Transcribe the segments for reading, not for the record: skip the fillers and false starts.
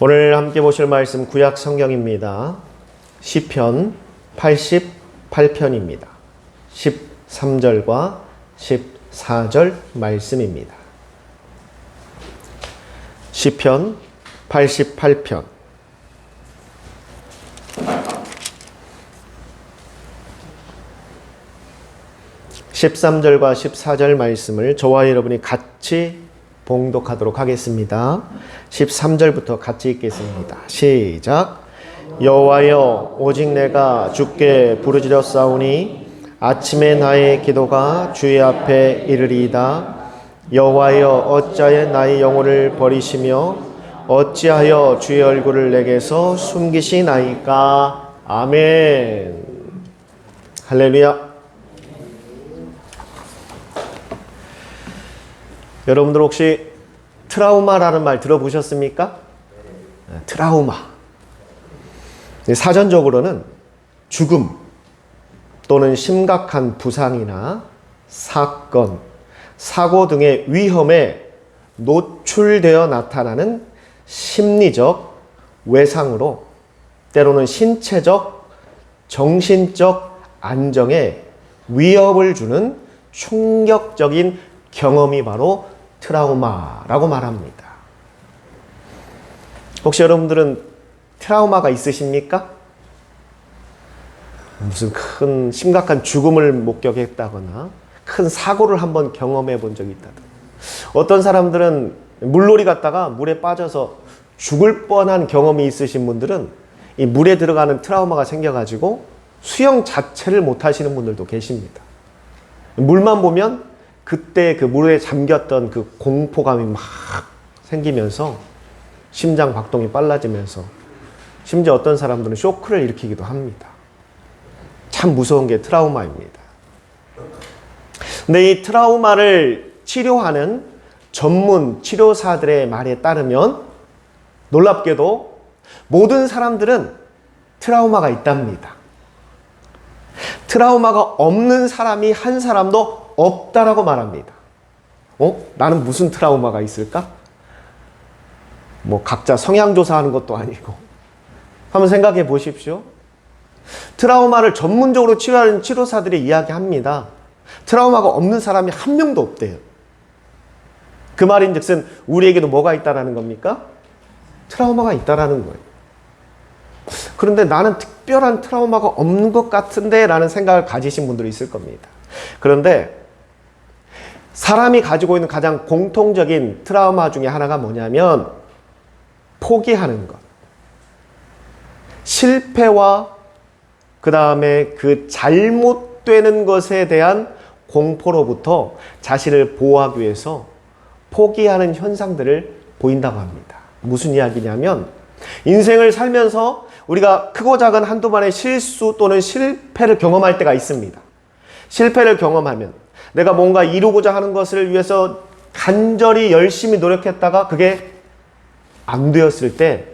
오늘 함께 보실 말씀 구약 성경입니다. 시편 88편입니다. 13절과 14절 말씀입니다. 시편 88편 13절과 14절 말씀을 저와 여러분이 같이 봉독하도록 하겠습니다. 13절부터 같이 읽겠습니다. 시작. 여호와여, 오직 내가 주께 부르짖었사오니 아침에 나의 기도가 주의 앞에 이르리이다. 여호와여, 어찌하여 나의 영혼을 버리시며 어찌하여 주의 얼굴을 내게서 숨기시나이까. 아멘. 할렐루야. 여러분들 혹시 트라우마라는 말 들어보셨습니까? 트라우마. 사전적으로는 죽음 또는 심각한 부상이나 사건, 사고 등의 위험에 노출되어 나타나는 심리적 외상으로 때로는 신체적, 정신적 안정에 위협을 주는 충격적인 경험이 바로 트라우마라고 말합니다. 혹시 여러분들은 트라우마가 있으십니까? 무슨 큰 심각한 죽음을 목격했다거나 큰 사고를 한번 경험해 본 적이 있다든가, 어떤 사람들은 물놀이 갔다가 물에 빠져서 죽을 뻔한 경험이 있으신 분들은 이 물에 들어가는 트라우마가 생겨가지고 수영 자체를 못 하시는 분들도 계십니다. 물만 보면 그때 그 물에 잠겼던 그 공포감이 막 생기면서 심장 박동이 빨라지면서 심지어 어떤 사람들은 쇼크를 일으키기도 합니다. 참 무서운 게 트라우마입니다. 근데 이 트라우마를 치료하는 전문 치료사들의 말에 따르면 놀랍게도 모든 사람들은 트라우마가 있답니다. 트라우마가 없는 사람이 한 사람도 없다라고 말합니다. 나는 무슨 트라우마가 있을까? 각자 성향조사하는 것도 아니고. 한번 생각해 보십시오. 트라우마를 전문적으로 치료하는 치료사들이 이야기합니다. 트라우마가 없는 사람이 한 명도 없대요. 그 말인즉슨 우리에게도 뭐가 있다라는 겁니까? 트라우마가 있다라는 거예요. 그런데 나는 특별한 트라우마가 없는 것 같은데 라는 생각을 가지신 분들이 있을 겁니다. 그런데 사람이 가지고 있는 가장 공통적인 트라우마 중에 하나가 뭐냐면 포기하는 것. 실패와 그 다음에 그 잘못되는 것에 대한 공포로부터 자신을 보호하기 위해서 포기하는 현상들을 보인다고 합니다. 무슨 이야기냐면 인생을 살면서 우리가 크고 작은 한두 번의 실수 또는 실패를 경험할 때가 있습니다. 실패를 경험하면 내가 뭔가 이루고자 하는 것을 위해서 간절히 열심히 노력했다가 그게 안 되었을 때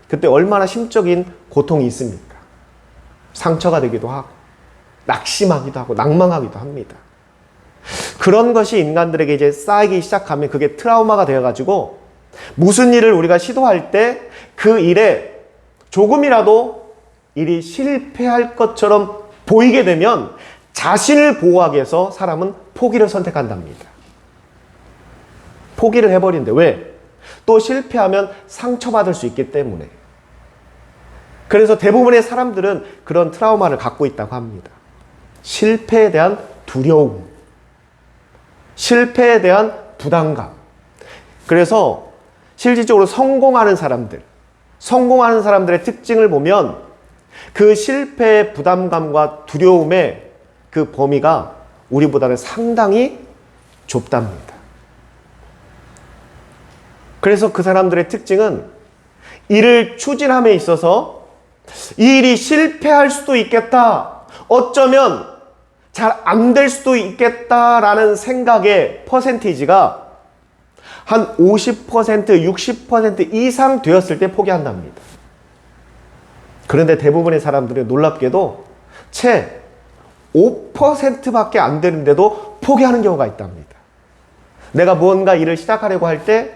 그때 얼마나 심적인 고통이 있습니까? 상처가 되기도 하고 낙심하기도 하고 낭망하기도 합니다. 그런 것이 인간들에게 이제 쌓이기 시작하면 그게 트라우마가 되어가지고 무슨 일을 우리가 시도할 때 그 일에 조금이라도 일이 실패할 것처럼 보이게 되면 자신을 보호하기 위해서 사람은 포기를 선택한답니다. 포기를 해버린대. 왜? 또 실패하면 상처받을 수 있기 때문에. 그래서 대부분의 사람들은 그런 트라우마를 갖고 있다고 합니다. 실패에 대한 두려움, 실패에 대한 부담감. 그래서 실질적으로 성공하는 사람들의 특징을 보면 그 실패의 부담감과 두려움의 그 범위가 우리보다는 상당히 좁답니다. 그래서 그 사람들의 특징은 일을 추진함에 있어서 이 일이 실패할 수도 있겠다, 어쩌면 잘 안 될 수도 있겠다라는 생각의 퍼센티지가 한 50%, 60% 이상 되었을 때 포기한답니다. 그런데 대부분의 사람들은 놀랍게도 채 5%밖에 안 되는데도 포기하는 경우가 있답니다. 내가 무언가 일을 시작하려고 할 때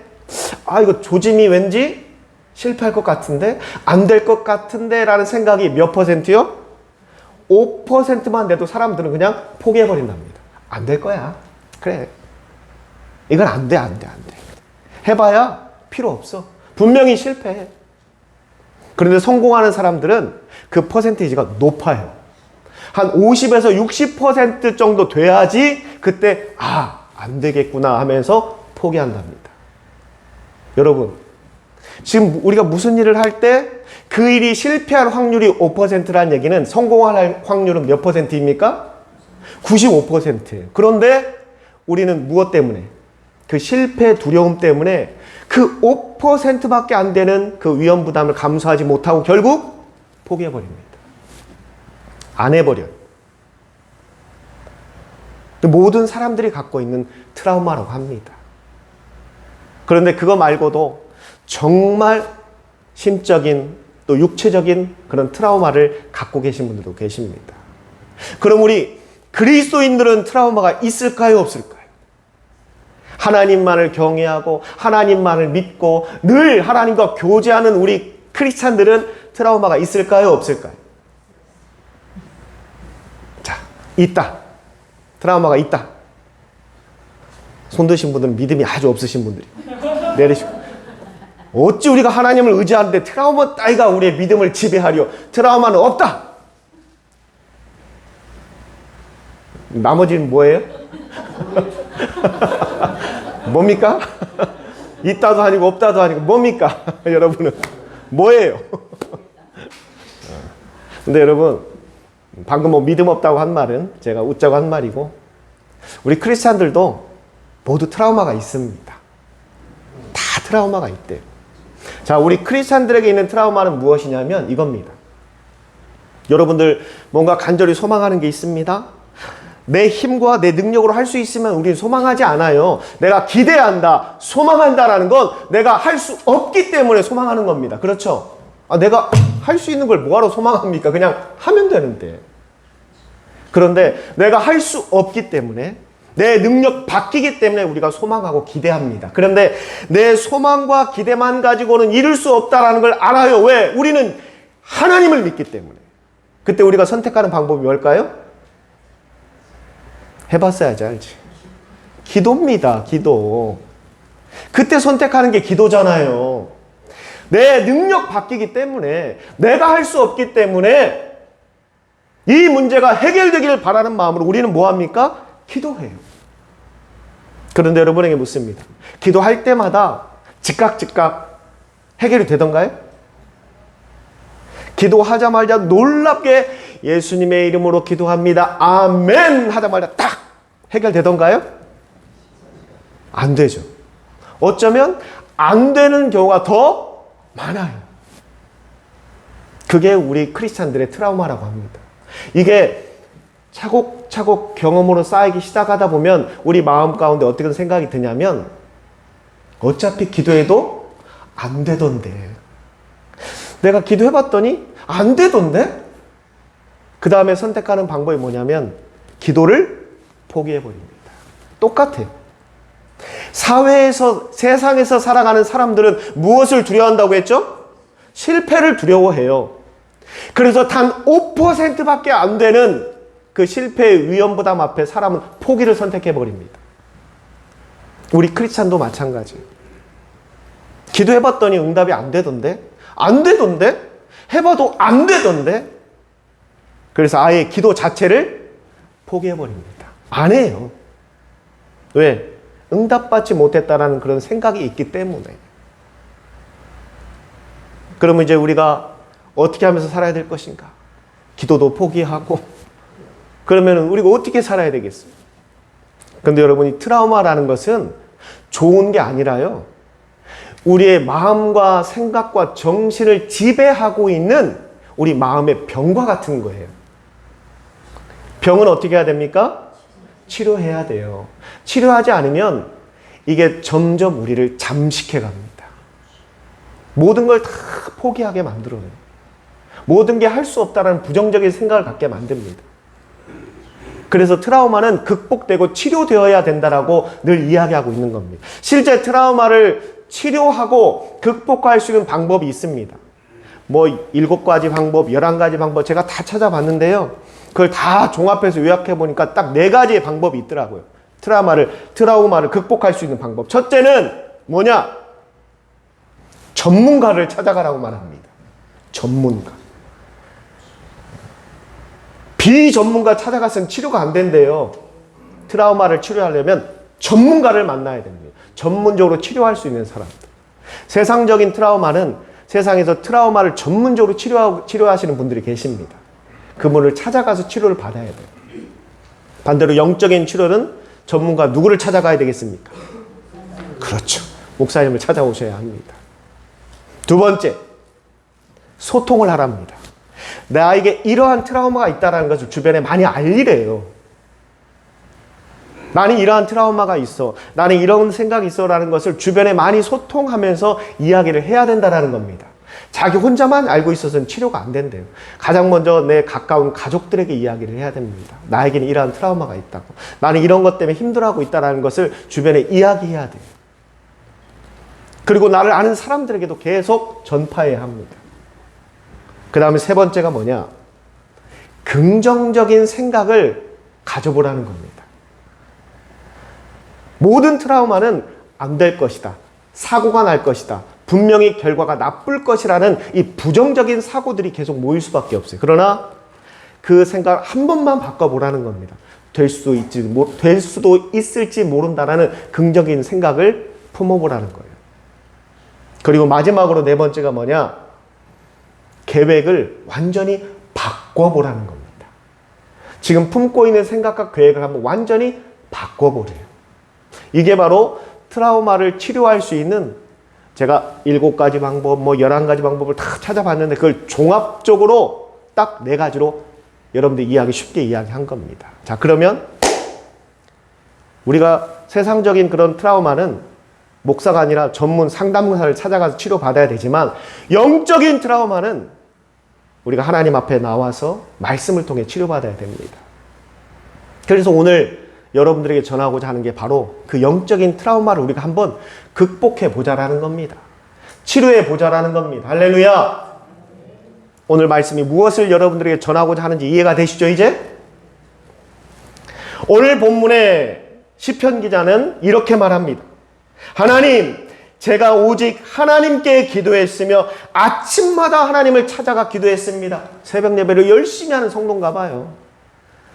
이거 조짐이 왠지 실패할 것 같은데, 안 될 것 같은데 라는 생각이 몇 %요? 5%만 돼도 사람들은 그냥 포기해버린답니다. 안 될 거야. 그래. 이건 안 돼, 안 돼, 안 돼. 해봐야 필요 없어. 분명히 실패해. 그런데 성공하는 사람들은 그 퍼센테이지가 높아요. 한 50에서 60% 정도 돼야지 그때 안 되겠구나 하면서 포기한답니다. 여러분, 지금 우리가 무슨 일을 할 때 그 일이 실패할 확률이 5%라는 얘기는 성공할 확률은 몇 %입니까? 95%예요. 그런데 우리는 무엇 때문에? 그 실패 두려움 때문에 그 5%밖에 안 되는 그 위험 부담을 감수하지 못하고 결국 포기해버립니다. 안 해버려요. 모든 사람들이 갖고 있는 트라우마라고 합니다. 그런데 그거 말고도 정말 심적인 또 육체적인 그런 트라우마를 갖고 계신 분들도 계십니다. 그럼 우리 그리스도인들은 트라우마가 있을까요, 없을까요? 하나님만을 경외하고 하나님만을 믿고 늘 하나님과 교제하는 우리 크리스찬들은 트라우마가 있을까요, 없을까요? 자, 있다. 트라우마가 있다. 손 드신 분들은 믿음이 아주 없으신 분들이 내리시고, 어찌 우리가 하나님을 의지하는데 트라우마 따위가 우리의 믿음을 지배하려? 트라우마는 없다. 나머지는 뭐예요? 뭡니까? 있다도 아니고 없다도 아니고 뭡니까? 여러분은 뭐예요? 근데 여러분, 방금 믿음 없다고 한 말은 제가 웃자고 한 말이고, 우리 크리스찬들도 모두 트라우마가 있습니다. 다 트라우마가 있대요. 자, 우리 크리스찬들에게 있는 트라우마는 무엇이냐면 이겁니다. 여러분들 뭔가 간절히 소망하는 게 있습니다. 내 힘과 내 능력으로 할 수 있으면 우리는 소망하지 않아요. 내가 기대한다, 소망한다라는 건 내가 할 수 없기 때문에 소망하는 겁니다. 그렇죠? 내가 할 수 있는 걸 뭐하러 소망합니까? 그냥 하면 되는데. 그런데 내가 할 수 없기 때문에, 내 능력 바뀌기 때문에 우리가 소망하고 기대합니다. 그런데 내 소망과 기대만 가지고는 이룰 수 없다는 걸 알아요. 왜? 우리는 하나님을 믿기 때문에. 그때 우리가 선택하는 방법이 뭘까요? 해봤어야지 알지. 기도입니다. 기도. 그때 선택하는 게 기도잖아요. 내 능력 바뀌기 때문에, 내가 할 수 없기 때문에 이 문제가 해결되기를 바라는 마음으로 우리는 뭐합니까? 기도해요. 그런데 여러분에게 묻습니다. 기도할 때마다 즉각 해결이 되던가요? 기도하자마자 놀랍게 예수님의 이름으로 기도합니다, 아멘 하자마자 딱 해결되던가요? 안 되죠. 어쩌면 안 되는 경우가 더 많아요. 그게 우리 크리스찬들의 트라우마라고 합니다. 이게 차곡차곡 경험으로 쌓이기 시작하다 보면 우리 마음 가운데 어떻게 생각이 드냐면, 어차피 기도해도 안 되던데, 내가 기도해봤더니 안 되던데? 그 다음에 선택하는 방법이 뭐냐면 기도를 포기해버립니다. 똑같아요. 사회에서, 세상에서 살아가는 사람들은 무엇을 두려워한다고 했죠? 실패를 두려워해요. 그래서 단 5%밖에 안 되는 그 실패의 위험 부담 앞에 사람은 포기를 선택해버립니다. 우리 크리스찬도 마찬가지예요. 기도해봤더니 응답이 안 되던데? 안 되던데? 해봐도 안 되던데? 그래서 아예 기도 자체를 포기해버립니다. 안 해요. 왜? 응답받지 못했다라는 그런 생각이 있기 때문에. 그러면 이제 우리가 어떻게 하면서 살아야 될 것인가? 기도도 포기하고, 그러면 우리가 어떻게 살아야 되겠어요? 그런데 여러분, 이 트라우마라는 것은 좋은 게 아니라요, 우리의 마음과 생각과 정신을 지배하고 있는 우리 마음의 병과 같은 거예요. 병은 어떻게 해야 됩니까? 치료해야 돼요. 치료하지 않으면 이게 점점 우리를 잠식해 갑니다. 모든 걸 다 포기하게 만들어요. 모든 게 할 수 없다는 부정적인 생각을 갖게 만듭니다. 그래서 트라우마는 극복되고 치료되어야 된다라고 늘 이야기하고 있는 겁니다. 실제 트라우마를 치료하고 극복할 수 있는 방법이 있습니다. 뭐 7가지 방법, 11가지 방법 제가 다 찾아봤는데요. 그걸 다 종합해서 요약해 보니까 딱 4가지의 방법이 있더라고요. 트라우마를 극복할 수 있는 방법. 첫째는 뭐냐? 전문가를 찾아가라고 말합니다. 전문가. 비전문가 찾아가서는 치료가 안 된대요. 트라우마를 치료하려면 전문가를 만나야 됩니다. 전문적으로 치료할 수 있는 사람들. 세상적인 트라우마는 세상에서 트라우마를 전문적으로 치료하시는 분들이 계십니다. 그분을 찾아가서 치료를 받아야 돼요. 반대로 영적인 치료는 전문가 누구를 찾아가야 되겠습니까? 그렇죠. 목사님을 찾아오셔야 합니다. 두 번째, 소통을 하랍니다. 나에게 이러한 트라우마가 있다는 것을 주변에 많이 알리래요. 나는 이러한 트라우마가 있어. 나는 이런 생각이 있어. 라는 것을 주변에 많이 소통하면서 이야기를 해야 된다는 겁니다. 자기 혼자만 알고 있어서는 치료가 안 된대요. 가장 먼저 내 가까운 가족들에게 이야기를 해야 됩니다. 나에게는 이러한 트라우마가 있다고. 나는 이런 것 때문에 힘들어하고 있다는 것을 주변에 이야기해야 돼요. 그리고 나를 아는 사람들에게도 계속 전파해야 합니다. 그 다음에 세 번째가 뭐냐? 긍정적인 생각을 가져보라는 겁니다. 모든 트라우마는 안 될 것이다. 사고가 날 것이다. 분명히 결과가 나쁠 것이라는 이 부정적인 사고들이 계속 모일 수밖에 없어요. 그러나 그 생각을 한 번만 바꿔보라는 겁니다. 될 수도 있을지 모른다라는 긍정적인 생각을 품어보라는 거예요. 그리고 마지막으로 네 번째가 뭐냐? 계획을 완전히 바꿔보라는 겁니다. 지금 품고 있는 생각과 계획을 한번 완전히 바꿔보래요. 이게 바로 트라우마를 치료할 수 있는, 제가 7가지 방법, 11가지 방법을 다 찾아봤는데 그걸 종합적으로 딱 4가지로 여러분들 쉽게 이야기한 겁니다. 자, 그러면 우리가 세상적인 그런 트라우마는 목사가 아니라 전문 상담사를 찾아가서 치료받아야 되지만, 영적인 트라우마는 우리가 하나님 앞에 나와서 말씀을 통해 치료받아야 됩니다. 그래서 오늘 여러분들에게 전하고자 하는 게 바로 그 영적인 트라우마를 우리가 한번 극복해 보자라는 겁니다. 치료해 보자라는 겁니다. 할렐루야! 오늘 말씀이 무엇을 여러분들에게 전하고자 하는지 이해가 되시죠, 이제? 오늘 본문의 시편 기자는 이렇게 말합니다. 하나님, 제가 오직 하나님께 기도했으며 아침마다 하나님을 찾아가 기도했습니다. 새벽 예배를 열심히 하는 성도인가 봐요.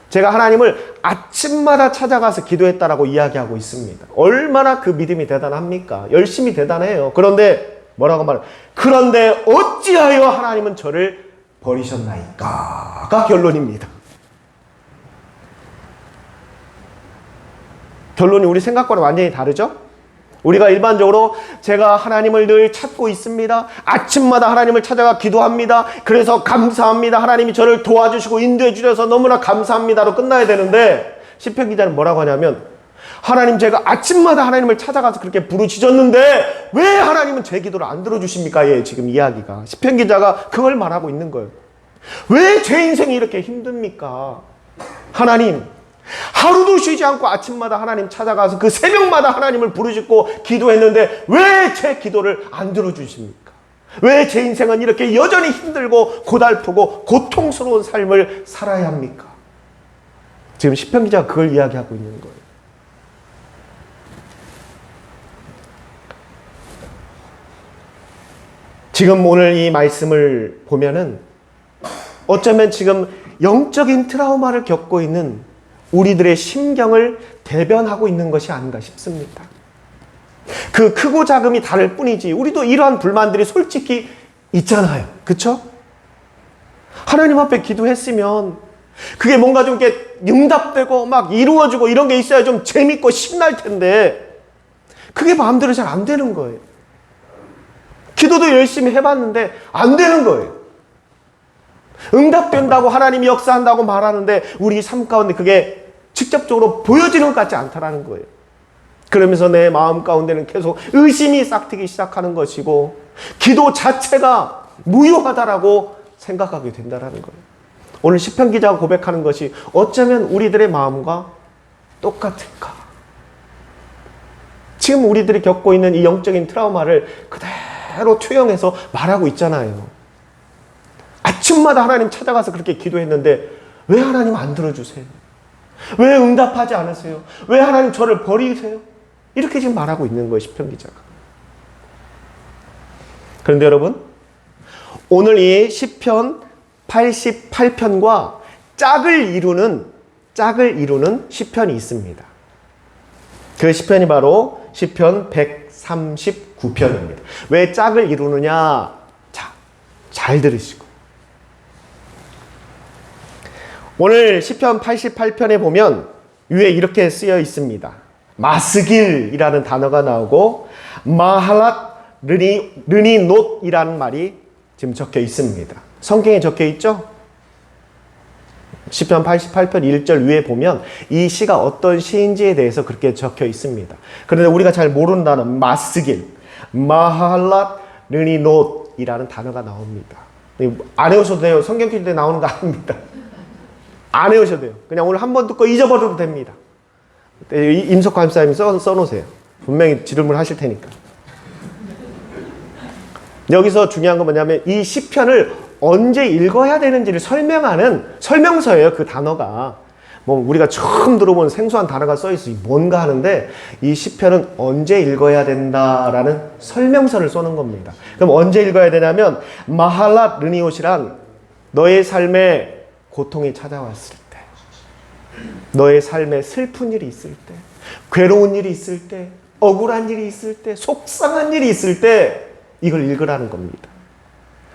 제가 하나님을 아침마다 찾아가서 기도했다라고 이야기하고 있습니다. 얼마나 그 믿음이 대단합니까? 열심히 대단해요. 그런데 뭐라고 말해요? 그런데 어찌하여 하나님은 저를 버리셨나이까? 가 결론입니다. 결론이 우리 생각과는 완전히 다르죠? 우리가 일반적으로 제가 하나님을 늘 찾고 있습니다. 아침마다 하나님을 찾아가 기도합니다. 그래서 감사합니다. 하나님이 저를 도와주시고 인도해 주셔서 너무나 감사합니다로 끝나야 되는데, 시편 기자는 뭐라고 하냐면, 하나님, 제가 아침마다 하나님을 찾아가서 그렇게 부르짖었는데 왜 하나님은 제 기도를 안 들어주십니까? 예, 지금 이야기가. 시편 기자가 그걸 말하고 있는 거예요. 왜 제 인생이 이렇게 힘듭니까? 하나님, 하루도 쉬지 않고 아침마다 하나님 찾아가서 그 새벽마다 하나님을 부르짖고 기도했는데 왜 제 기도를 안 들어주십니까? 왜 제 인생은 이렇게 여전히 힘들고 고달프고 고통스러운 삶을 살아야 합니까? 지금 시편 기자가 그걸 이야기하고 있는 거예요. 지금 오늘 이 말씀을 보면은 어쩌면 지금 영적인 트라우마를 겪고 있는 우리들의 심경을 대변하고 있는 것이 아닌가 싶습니다. 그 크고 작음이 다를 뿐이지 우리도 이러한 불만들이 솔직히 있잖아요. 그렇죠? 하나님 앞에 기도했으면 그게 뭔가 좀 이렇게 응답되고 막 이루어지고 이런 게 있어야 좀 재밌고 신날 텐데 그게 마음대로 잘 안 되는 거예요. 기도도 열심히 해봤는데 안 되는 거예요. 응답된다고 하나님이 역사한다고 말하는데 우리 삶 가운데 그게 직접적으로 보여지는 것 같지 않다라는 거예요. 그러면서 내 마음 가운데는 계속 의심이 싹트기 시작하는 것이고 기도 자체가 무효하다라고 생각하게 된다라는 거예요. 오늘 시편 기자가 고백하는 것이 어쩌면 우리들의 마음과 똑같을까? 지금 우리들이 겪고 있는 이 영적인 트라우마를 그대로 투영해서 말하고 있잖아요. 아침마다 하나님 찾아가서 그렇게 기도했는데 왜 하나님 안 들어주세요? 왜 응답하지 않으세요? 왜 하나님 저를 버리세요? 이렇게 지금 말하고 있는 거예요, 시편 기자가. 그런데 여러분, 오늘 이 시편 88편과 짝을 이루는 시편이 있습니다. 그 시편이 바로 시편 139편입니다. 왜 짝을 이루느냐? 자, 잘 들으시고. 오늘 시편 88편에 보면 위에 이렇게 쓰여 있습니다. 마스길이라는 단어가 나오고 마할랏 르니놋이라는 말이 지금 적혀 있습니다. 성경에 적혀 있죠? 시편 88편 1절 위에 보면 이 시가 어떤 시인지에 대해서 그렇게 적혀 있습니다. 그런데 우리가 잘 모르는 단어 마스길, 마할랏 르니놋이라는 단어가 나옵니다. 안 외우셔도 돼요. 성경 퀴즈에 나오는 거 아닙니다. 안 외우셔도 돼요. 그냥 오늘 한 번 듣고 잊어버려도 됩니다. 임석환 목사님이 써놓으세요. 분명히 질문을 하실 테니까. 여기서 중요한 건 뭐냐면 이 시편을 언제 읽어야 되는지를 설명하는 설명서예요. 그 단어가. 뭐 우리가 처음 들어본 생소한 단어가 써있어. 뭔가 하는데 이 시편은 언제 읽어야 된다라는 설명서를 써놓은 겁니다. 그럼 언제 읽어야 되냐면 마할랏 르니옷이란 너의 삶에 고통이 찾아왔을 때, 너의 삶에 슬픈 일이 있을 때, 괴로운 일이 있을 때, 억울한 일이 있을 때, 속상한 일이 있을 때 이걸 읽으라는 겁니다.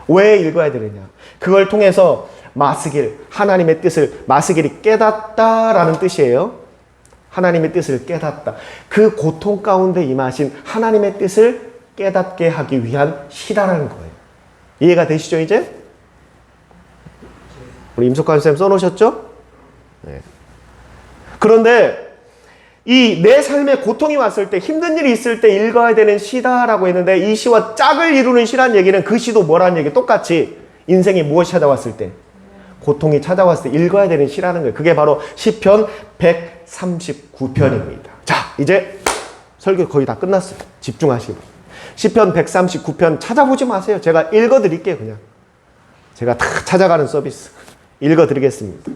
왜 읽어야 되느냐? 그걸 통해서 마스길, 하나님의 뜻을, 마스길이 깨닫다라는 뜻이에요. 하나님의 뜻을 깨닫다. 그 고통 가운데 임하신 하나님의 뜻을 깨닫게 하기 위한 시라는 거예요. 이해가 되시죠, 이제? 우리 임석환 선생님 써놓으셨죠? 네. 그런데 이 내 삶에 고통이 왔을 때, 힘든 일이 있을 때 읽어야 되는 시다라고 했는데 이 시와 짝을 이루는 시란 얘기는 그 시도 뭐라는 얘기 똑같이 인생에 무엇이 찾아왔을 때, 고통이 찾아왔을 때 읽어야 되는 시라는 거예요. 그게 바로 시편 139편입니다. 자, 이제 설교 거의 다 끝났어요. 집중하시고. 시편 139편 찾아보지 마세요. 제가 읽어드릴게요. 그냥 제가 다 찾아가는 서비스 읽어드리겠습니다.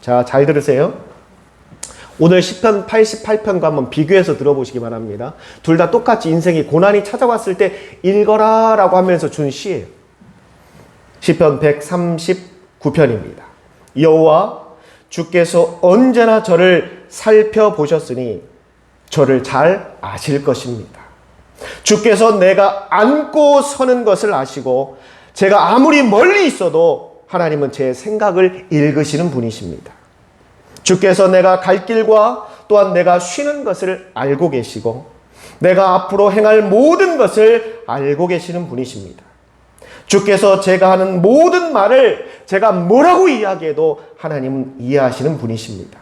자, 잘 들으세요. 오늘 시편 88편과 한번 비교해서 들어보시기 바랍니다. 둘 다 똑같이 인생이 고난이 찾아왔을 때 읽어라 라고 하면서 준 시예요. 시편 139편입니다. 여호와 주께서 언제나 저를 살펴보셨으니 저를 잘 아실 것입니다. 주께서 내가 앉고 서는 것을 아시고 제가 아무리 멀리 있어도 하나님은 제 생각을 읽으시는 분이십니다. 주께서 내가 갈 길과 또한 내가 쉬는 것을 알고 계시고 내가 앞으로 행할 모든 것을 알고 계시는 분이십니다. 주께서 제가 하는 모든 말을 제가 뭐라고 이야기해도 하나님은 이해하시는 분이십니다.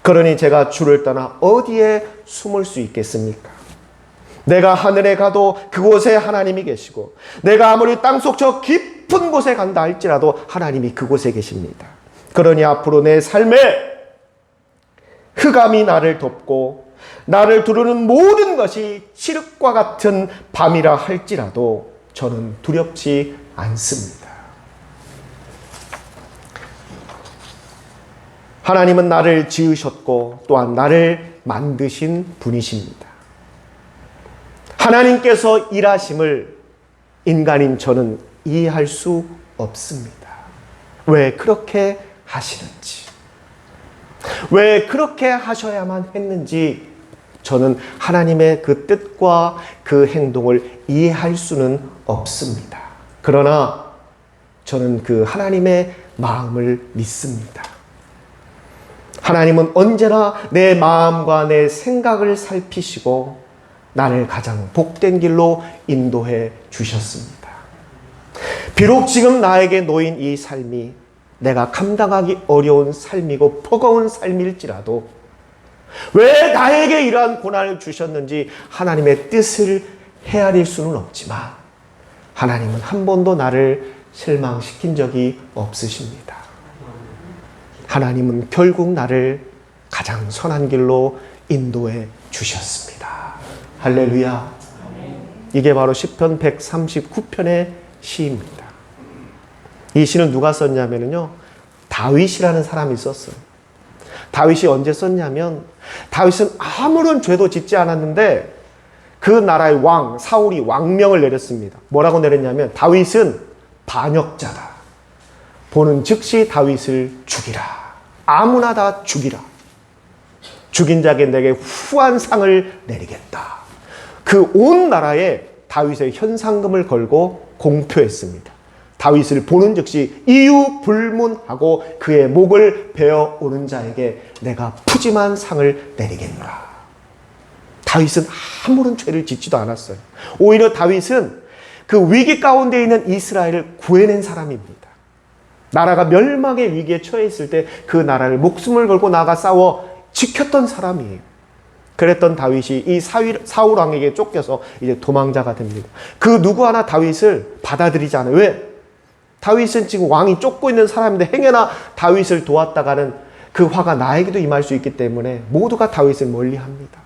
그러니 제가 주를 떠나 어디에 숨을 수 있겠습니까? 내가 하늘에 가도 그곳에 하나님이 계시고 내가 아무리 땅속 저 깊은 곳에 간다 할지라도 하나님이 그곳에 계십니다. 그러니 앞으로 내 삶에 흑암이 나를 덮고 나를 두르는 모든 것이 칠흑과 같은 밤이라 할지라도 저는 두렵지 않습니다. 하나님은 나를 지으셨고 또한 나를 만드신 분이십니다. 하나님께서 일하심을 인간인 저는 이해할 수 없습니다. 왜 그렇게 하시는지, 왜 그렇게 하셔야만 했는지 저는 하나님의 그 뜻과 그 행동을 이해할 수는 없습니다. 그러나 저는 그 하나님의 마음을 믿습니다. 하나님은 언제나 내 마음과 내 생각을 살피시고 나를 가장 복된 길로 인도해 주셨습니다. 비록 지금 나에게 놓인 이 삶이 내가 감당하기 어려운 삶이고 버거운 삶일지라도 왜 나에게 이러한 고난을 주셨는지 하나님의 뜻을 헤아릴 수는 없지만 하나님은 한 번도 나를 실망시킨 적이 없으십니다. 하나님은 결국 나를 가장 선한 길로 인도해 주셨습니다. 할렐루야. 이게 바로 시편 139편의 시입니다. 이 시는 누가 썼냐면요, 다윗이라는 사람이 썼어요. 다윗이 언제 썼냐면, 다윗은 아무런 죄도 짓지 않았는데 그 나라의 왕 사울이 왕명을 내렸습니다. 뭐라고 내렸냐면, 다윗은 반역자다. 보는 즉시 다윗을 죽이라. 아무나 다 죽이라. 죽인 자에게 내게 후한 상을 내리겠다. 그 온 나라에 다윗의 현상금을 걸고 공표했습니다. 다윗을 보는 즉시 이유 불문하고 그의 목을 베어 오는 자에게 내가 푸짐한 상을 내리겠노라. 다윗은 아무런 죄를 짓지도 않았어요. 오히려 다윗은 그 위기 가운데 있는 이스라엘을 구해낸 사람입니다. 나라가 멸망의 위기에 처해 있을 때 그 나라를 목숨을 걸고 나가 싸워 지켰던 사람이에요. 그랬던 다윗이 이 사울 왕에게 쫓겨서 이제 도망자가 됩니다. 그 누구 하나 다윗을 받아들이지 않아요. 왜? 다윗은 지금 왕이 쫓고 있는 사람인데 행여나 다윗을 도왔다가는 그 화가 나에게도 임할 수 있기 때문에 모두가 다윗을 멀리합니다.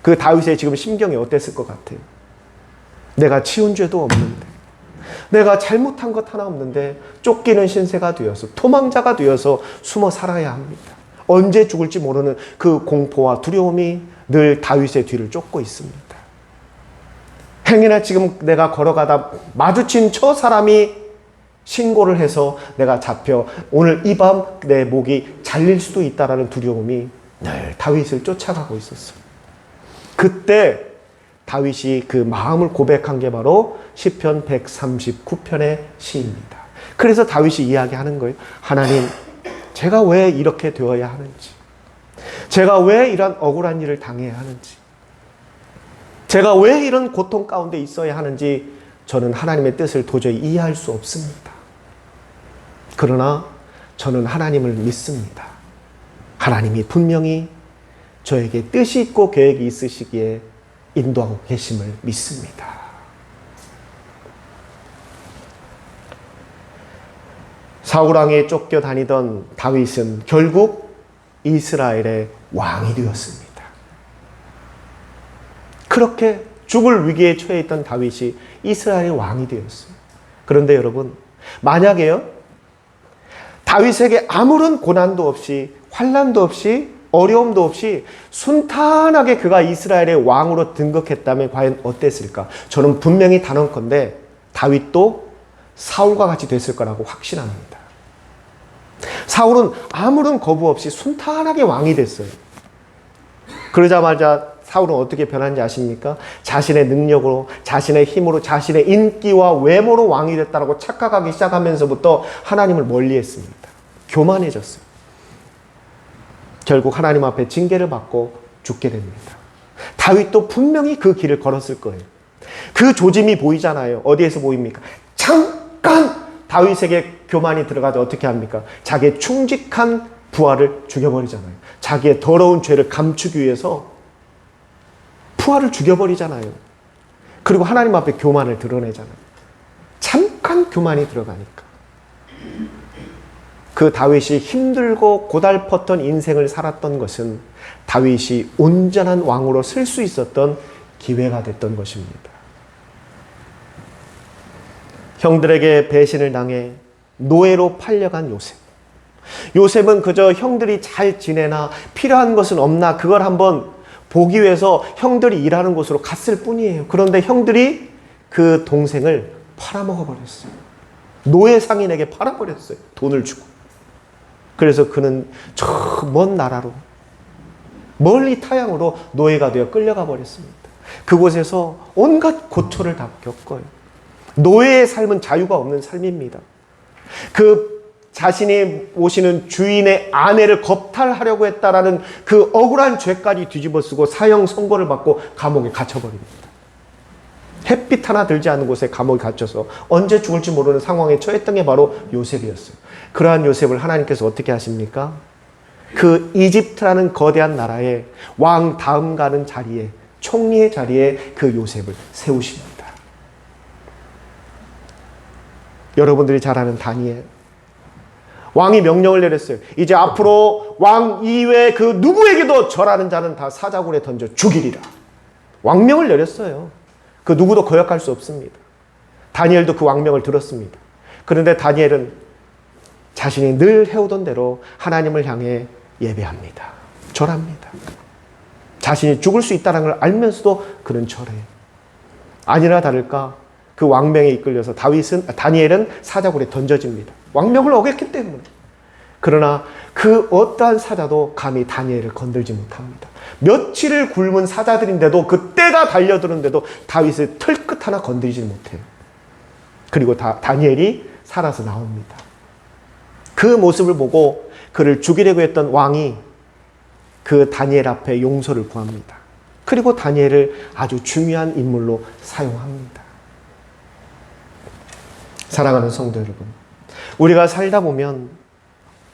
그 다윗의 지금 심경이 어땠을 것 같아요? 내가 치운 죄도 없는데, 내가 잘못한 것 하나 없는데 쫓기는 신세가 되어서, 도망자가 되어서 숨어 살아야 합니다. 언제 죽을지 모르는 그 공포와 두려움이 늘 다윗의 뒤를 쫓고 있습니다. 행여나 지금 내가 걸어가다 마주친 저 사람이 신고를 해서 내가 잡혀 오늘 이 밤 내 목이 잘릴 수도 있다라는 두려움이 늘 다윗을 쫓아가고 있었어요. 그때 다윗이 그 마음을 고백한 게 바로 시편 139편의 시입니다. 그래서 다윗이 이야기하는 거예요. 하나님, 제가 왜 이렇게 되어야 하는지, 제가 왜 이런 억울한 일을 당해야 하는지, 제가 왜 이런 고통 가운데 있어야 하는지 저는 하나님의 뜻을 도저히 이해할 수 없습니다. 그러나 저는 하나님을 믿습니다. 하나님이 분명히 저에게 뜻이 있고 계획이 있으시기에 인도하고 계심을 믿습니다. 사울왕에 쫓겨다니던 다윗은 결국 이스라엘의 왕이 되었습니다. 그렇게 죽을 위기에 처해 있던 다윗이 이스라엘의 왕이 되었어요. 그런데 여러분, 만약에요, 다윗에게 아무런 고난도 없이, 환난도 없이, 어려움도 없이 순탄하게 그가 이스라엘의 왕으로 등극했다면 과연 어땠을까? 저는 분명히 단언컨대 다윗도 사울과 같이 됐을 거라고 확신합니다. 사울은 아무런 거부 없이 순탄하게 왕이 됐어요. 그러자마자 사울은 어떻게 변한지 아십니까? 자신의 능력으로, 자신의 힘으로, 자신의 인기와 외모로 왕이 됐다고 착각하기 시작하면서부터 하나님을 멀리했습니다. 교만해졌어요. 결국 하나님 앞에 징계를 받고 죽게 됩니다. 다윗도 분명히 그 길을 걸었을 거예요. 그 조짐이 보이잖아요. 어디에서 보입니까? 잠깐 다윗에게 교만이 들어가서 어떻게 합니까? 자기의 충직한 부하를 죽여버리잖아요. 자기의 더러운 죄를 감추기 위해서 부하를 죽여버리잖아요. 그리고 하나님 앞에 교만을 드러내잖아요. 잠깐 교만이 들어가니까. 그 다윗이 힘들고 고달팠던 인생을 살았던 것은 다윗이 온전한 왕으로 설 수 있었던 기회가 됐던 것입니다. 형들에게 배신을 당해 노예로 팔려간 요셉. 요셉은 그저 형들이 잘 지내나 필요한 것은 없나 그걸 한번 보기 위해서 형들이 일하는 곳으로 갔을 뿐이에요. 그런데 형들이 그 동생을 팔아먹어 버렸어요. 노예 상인에게 팔아버렸어요. 돈을 주고. 그래서 그는 저 먼 나라로, 멀리 타향으로 노예가 되어 끌려가 버렸습니다. 그곳에서 온갖 고초를 다 겪어요. 노예의 삶은 자유가 없는 삶입니다. 그 자신이 모시는 주인의 아내를 겁탈하려고 했다라는 그 억울한 죄까지 뒤집어쓰고 사형 선고를 받고 감옥에 갇혀버립니다. 햇빛 하나 들지 않는 곳에 감옥에 갇혀서 언제 죽을지 모르는 상황에 처했던 게 바로 요셉이었어요. 그러한 요셉을 하나님께서 어떻게 하십니까? 그 이집트라는 거대한 나라의 왕 다음 가는 자리에, 총리의 자리에 그 요셉을 세우십니다. 여러분들이 잘 아는 다니엘. 왕이 명령을 내렸어요. 이제 앞으로 왕 이외에 그 누구에게도 절하는 자는 다 사자굴에 던져 죽이리라. 왕명을 내렸어요. 그 누구도 거역할 수 없습니다. 다니엘도 그 왕명을 들었습니다. 그런데 다니엘은 자신이 늘 해오던 대로 하나님을 향해 예배합니다. 절합니다. 자신이 죽을 수 있다는 걸 알면서도 그는 절해요. 아니나 다를까 그 왕명에 이끌려서 다니엘은 사자굴에 던져집니다. 왕명을 어겼기 때문에. 그러나 그 어떠한 사자도 감히 다니엘을 건들지 못합니다. 며칠을 굶은 사자들인데도 그 때가 달려드는데도 다윗의 털끝 하나 건드리지 못해요. 그리고 다니엘이 살아서 나옵니다. 그 모습을 보고 그를 죽이려고 했던 왕이 그 다니엘 앞에 용서를 구합니다. 그리고 다니엘을 아주 중요한 인물로 사용합니다. 사랑하는 성도 여러분, 우리가 살다 보면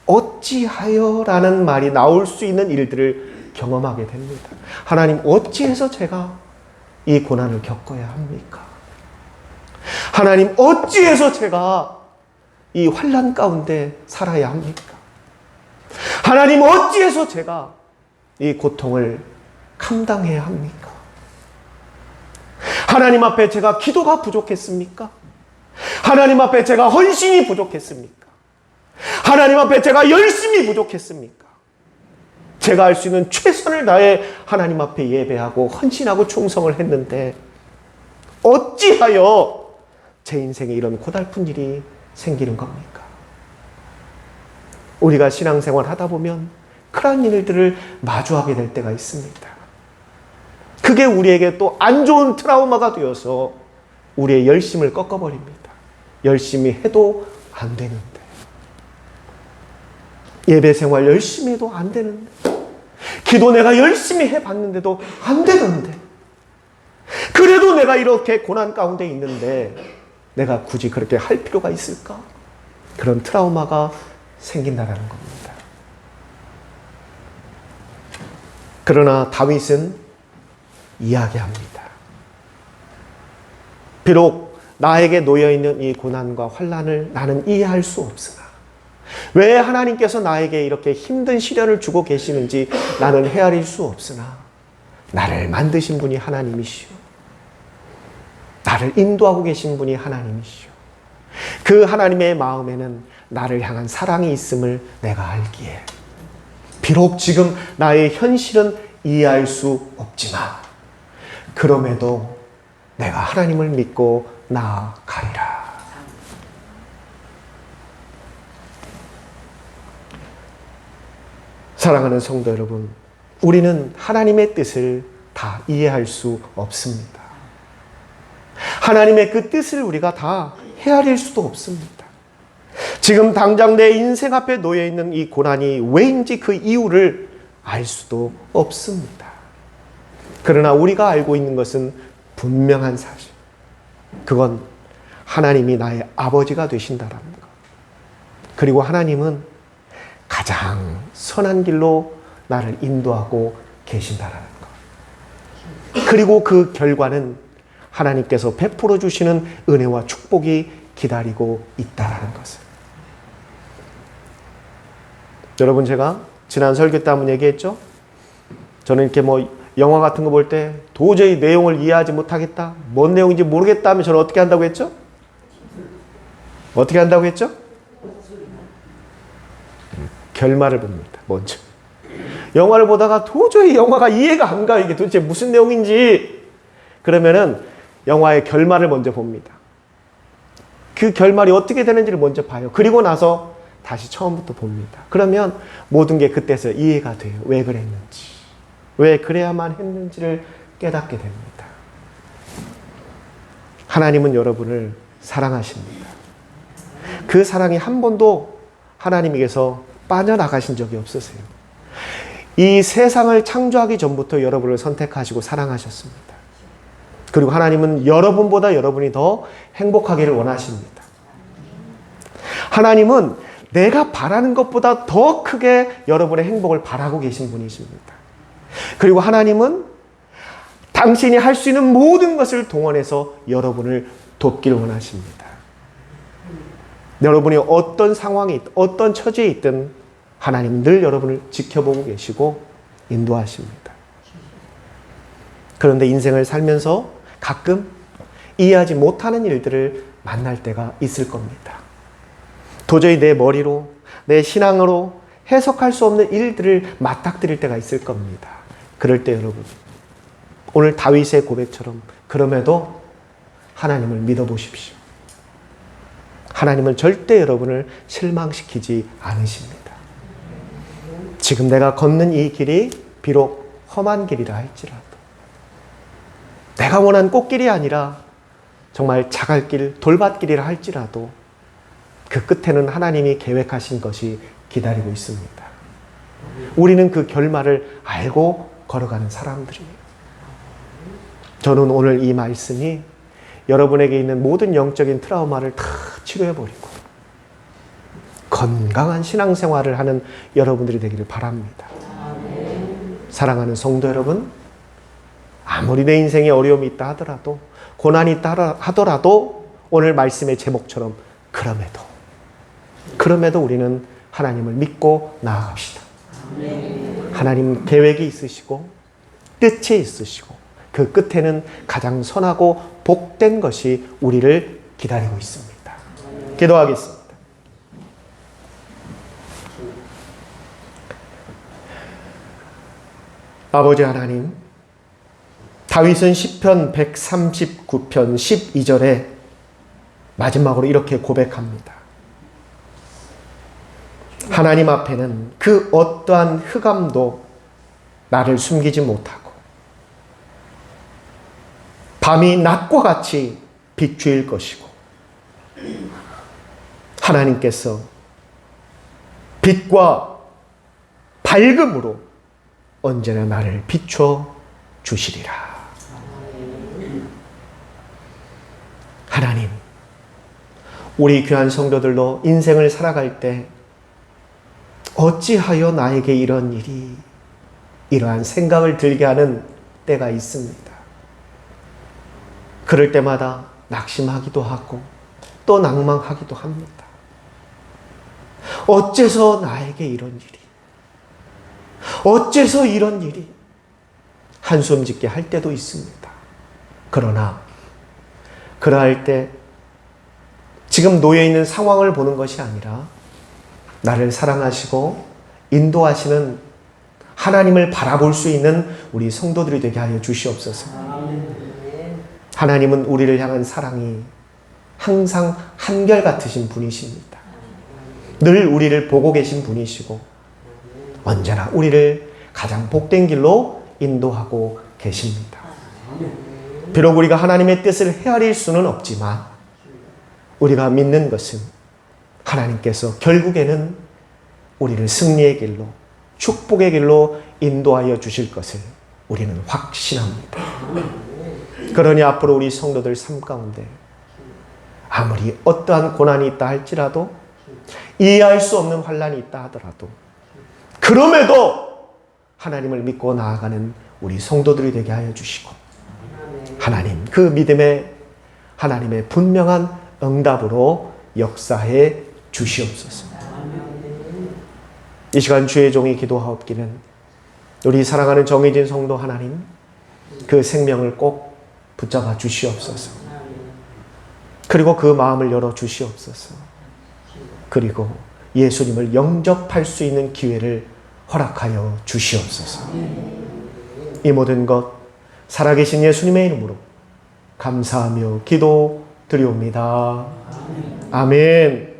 어찌하여 라는 말이 나올 수 있는 일들을 경험하게 됩니다. 하나님, 어찌해서 제가 이 고난을 겪어야 합니까? 하나님, 어찌해서 제가 이 환난 가운데 살아야 합니까? 하나님, 어찌해서 제가 이 고통을 감당해야 합니까? 하나님 앞에 제가 기도가 부족했습니까? 하나님 앞에 제가 헌신이 부족했습니까? 하나님 앞에 제가 열심히 부족했습니까? 제가 할 수 있는 최선을 다해 하나님 앞에 예배하고 헌신하고 충성을 했는데 어찌하여 제 인생에 이런 고달픈 일이 생기는 겁니까? 우리가 신앙생활 하다 보면 그런 일들을 마주하게 될 때가 있습니다. 그게 우리에게 또 안 좋은 트라우마가 되어서 우리의 열심을 꺾어버립니다. 열심히 해도 안 되는데, 예배 생활 열심히 해도 안 되는데, 기도 내가 열심히 해봤는데도 안 되는데, 그래도 내가 이렇게 고난 가운데 있는데 내가 굳이 그렇게 할 필요가 있을까? 그런 트라우마가 생긴다는 겁니다. 그러나 다윗은 이야기합니다. 비록 나에게 놓여있는 이 고난과 환난을 나는 이해할 수 없으나 왜 하나님께서 나에게 이렇게 힘든 시련을 주고 계시는지 나는 헤아릴 수 없으나 나를 만드신 분이 하나님이시오. 나를 인도하고 계신 분이 하나님이시오. 그 하나님의 마음에는 나를 향한 사랑이 있음을 내가 알기에 비록 지금 나의 현실은 이해할 수 없지만 그럼에도 내가 하나님을 믿고 나아가리라. 사랑하는 성도 여러분, 우리는 하나님의 뜻을 다 이해할 수 없습니다. 하나님의 그 뜻을 우리가 다 헤아릴 수도 없습니다. 지금 당장 내 인생 앞에 놓여있는 이 고난이 왜인지 그 이유를 알 수도 없습니다. 그러나 우리가 알고 있는 것은 분명한 사실. 그건 하나님이 나의 아버지가 되신다라는 것. 그리고 하나님은 가장 선한 길로 나를 인도하고 계신다라는 것. 그리고 그 결과는 하나님께서 베풀어 주시는 은혜와 축복이 기다리고 있다라는 것을. 여러분, 제가 지난 설교 때 한번 얘기했죠? 저는 이렇게 영화 같은 거 볼 때 도저히 내용을 이해하지 못하겠다, 뭔 내용인지 모르겠다 하면 저는 어떻게 한다고 했죠? 어떻게 한다고 했죠? 결말을 봅니다. 먼저. 영화를 보다가 도저히 영화가 이해가 안 가. 이게 도대체 무슨 내용인지. 그러면은 영화의 결말을 먼저 봅니다. 그 결말이 어떻게 되는지를 먼저 봐요. 그리고 나서 다시 처음부터 봅니다. 그러면 모든 게 그때서 이해가 돼요. 왜 그랬는지, 왜 그래야만 했는지를 깨닫게 됩니다. 하나님은 여러분을 사랑하십니다. 그 사랑이 한 번도 하나님에게서 빠져나가신 적이 없으세요. 이 세상을 창조하기 전부터 여러분을 선택하시고 사랑하셨습니다. 그리고 하나님은 여러분보다 여러분이 더 행복하기를 원하십니다. 하나님은 내가 바라는 것보다 더 크게 여러분의 행복을 바라고 계신 분이십니다. 그리고 하나님은 당신이 할 수 있는 모든 것을 동원해서 여러분을 돕기를 원하십니다. 여러분이 어떤 상황에 있든 어떤 처지에 있든 하나님 늘 여러분을 지켜보고 계시고 인도하십니다. 그런데 인생을 살면서 가끔 이해하지 못하는 일들을 만날 때가 있을 겁니다. 도저히 내 머리로, 내 신앙으로 해석할 수 없는 일들을 맞닥뜨릴 때가 있을 겁니다. 그럴 때 여러분, 오늘 다윗의 고백처럼 그럼에도 하나님을 믿어보십시오. 하나님은 절대 여러분을 실망시키지 않으십니다. 지금 내가 걷는 이 길이 비록 험한 길이라 할지라도, 내가 원한 꽃길이 아니라 정말 자갈길, 돌밭길이라 할지라도 그 끝에는 하나님이 계획하신 것이 기다리고 있습니다. 우리는 그 결말을 알고 걸어가는 사람들이에요. 저는 오늘 이 말씀이 여러분에게 있는 모든 영적인 트라우마를 다 치료해버리고 건강한 신앙생활을 하는 여러분들이 되기를 바랍니다. 사랑하는 성도 여러분, 아무리 내 인생에 어려움이 있다 하더라도, 고난이 있다 하더라도 오늘 말씀의 제목처럼 그럼에도 우리는 하나님을 믿고 나아갑시다. 하나님 계획이 있으시고 뜻이 있으시고 그 끝에는 가장 선하고 복된 것이 우리를 기다리고 있습니다. 기도하겠습니다. 아버지 하나님, 다윗은 시편 139편 12절에 마지막으로 이렇게 고백합니다. 하나님 앞에는 그 어떠한 흑암도 나를 숨기지 못하고 밤이 낮과 같이 비추일 것이고 하나님께서 빛과 밝음으로 언제나 나를 비춰 주시리라. 하나님, 우리 귀한 성도들도 인생을 살아갈 때 어찌하여 나에게 이런 일이, 이러한 생각을 들게 하는 때가 있습니다. 그럴 때마다 낙심하기도 하고 또 낭망하기도 합니다. 어째서 나에게 이런 일이, 어째서 이런 일이, 한숨 짓게 할 때도 있습니다. 그러나 그러할 때 지금 놓여있는 상황을 보는 것이 아니라 나를 사랑하시고 인도하시는 하나님을 바라볼 수 있는 우리 성도들이 되게 하여 주시옵소서. 하나님은 우리를 향한 사랑이 항상 한결같으신 분이십니다. 늘 우리를 보고 계신 분이시고 언제나 우리를 가장 복된 길로 인도하고 계십니다. 비록 우리가 하나님의 뜻을 헤아릴 수는 없지만 우리가 믿는 것은 하나님께서 결국에는 우리를 승리의 길로, 축복의 길로 인도하여 주실 것을 우리는 확신합니다. 그러니 앞으로 우리 성도들 삶 가운데 아무리 어떠한 고난이 있다 할지라도, 이해할 수 없는 환난이 있다 하더라도 그럼에도 하나님을 믿고 나아가는 우리 성도들이 되게 하여 주시고, 하나님 그 믿음에 하나님의 분명한 응답으로 역사해 주시옵소서. 이 시간 주의 종이 기도하옵기는 우리 사랑하는 정의진 성도 하나님, 그 생명을 꼭 붙잡아 주시옵소서. 그리고 그 마음을 열어 주시옵소서. 그리고 예수님을 영접할 수 있는 기회를 허락하여 주시옵소서. 이 모든 것 살아계신 예수님의 이름으로 감사하며 기도 드리옵니다. 아멘.